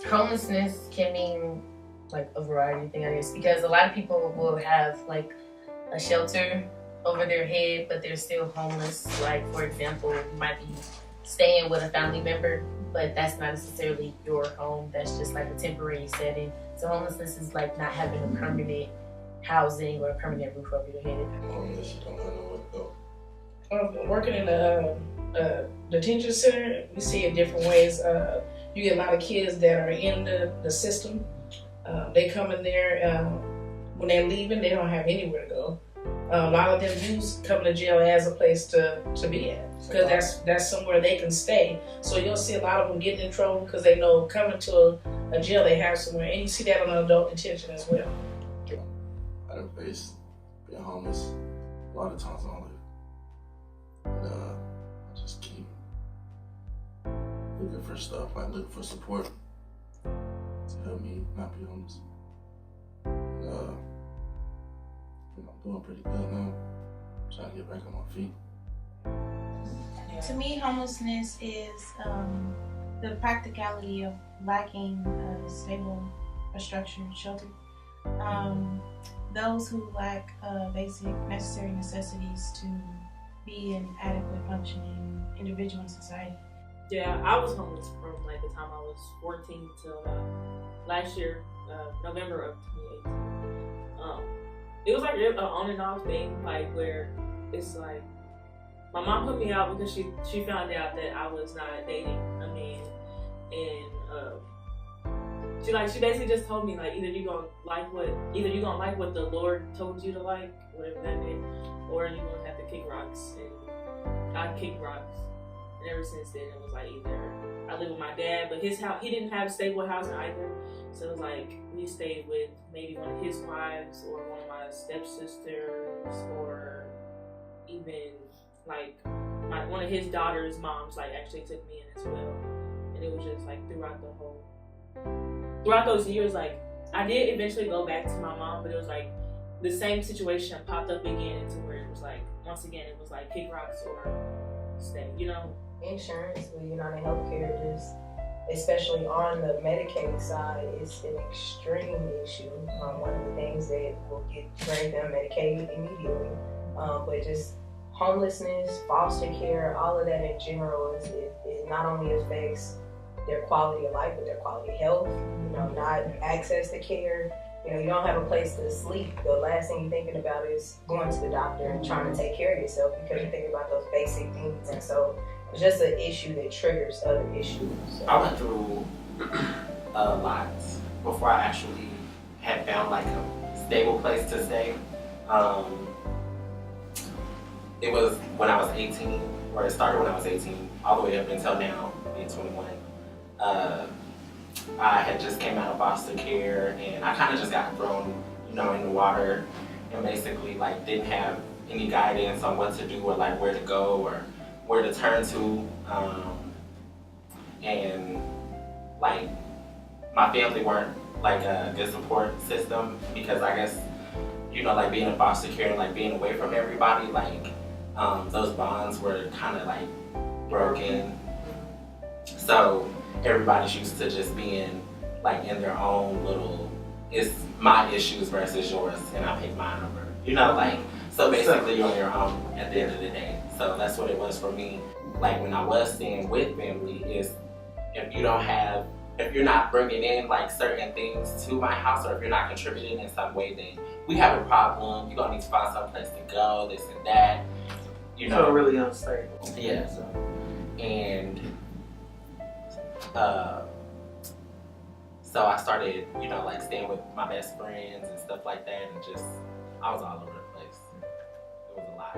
Homelessness can mean like a variety of things, I guess, because a lot of people will have like a shelter over their head, but they're still homeless. Like, for example, you might be staying with a family member, but that's not necessarily your home. That's just like a temporary setting. So homelessness is like not having a permanent housing or a permanent roof over your head. Homeless, you don't have nowhere to go. Working in a detention center, we see it different ways. You get a lot of kids that are in the system. They come in there, when they're leaving, they don't have anywhere to go. A lot of them use coming to jail as a place to be at, because that's somewhere they can stay. So you'll see a lot of them getting in trouble because they know coming to a jail they have somewhere, and you see that on adult detention as well. I done faced being homeless a lot of times in my life. And I just keep looking for stuff, like looking for support to help me not be homeless. And, I'm doing pretty good now. I'm trying to get back on my feet. To me, homelessness is the practicality of lacking a stable or structured shelter. Those who lack basic necessary necessities to be an adequate functioning individual in society. Yeah, I was homeless from like the time I was 14 till last year, November of 2018. It was like an on and off thing, like where it's like my mom put me out because she found out that I was not dating a man, and she basically just told me like either you gonna like what the Lord told you to like, whatever that meant, or you gonna have to kick rocks. And I kicked rocks, and ever since then it was like either I live with my dad, but his house, he didn't have stable housing either, so it was like we stayed with maybe one of his wives or one of my stepsisters, or even like one of his daughter's moms like actually took me in as well. And it was just like throughout those years, like I did eventually go back to my mom, but it was like the same situation popped up again, to where it was like once again it was like kick rocks or stay, Insurance, the United Healthcare, just especially on the Medicaid side, is an extreme issue. One of the things that will grant them Medicaid immediately, but just homelessness, foster care, all of that in general it not only affects their quality of life, but their quality of health. Not access to care. You don't have a place to sleep. The last thing you're thinking about is going to the doctor and trying to take care of yourself, because you're thinking about those basic things. And so it's just an issue that triggers other issues. So. I went through a lot before I actually had found like a stable place to stay. It was when I was 18, or it started when I was 18, all the way up until now, being 21. I had just came out of foster care, and I kind of just got thrown, in the water, and basically like didn't have any guidance on what to do or like where to go or where to turn to, and like my family weren't like a good support system, because I guess like being in foster care and like being away from everybody, like those bonds were kind of like broken. So everybody's used to just being like in their own little, it's my issues versus yours, and I pick mine over, like, so basically you're on your own at the end of the day. So that's what it was for me. Like when I was staying with family, is if you're not bringing in like certain things to my house, or if you're not contributing in some way, then we have a problem. You're gonna need to find some place to go, this and that. So really unstable. Yeah. And so I started, like staying with my best friends and stuff like that, and just I was all over the place. It was a lot.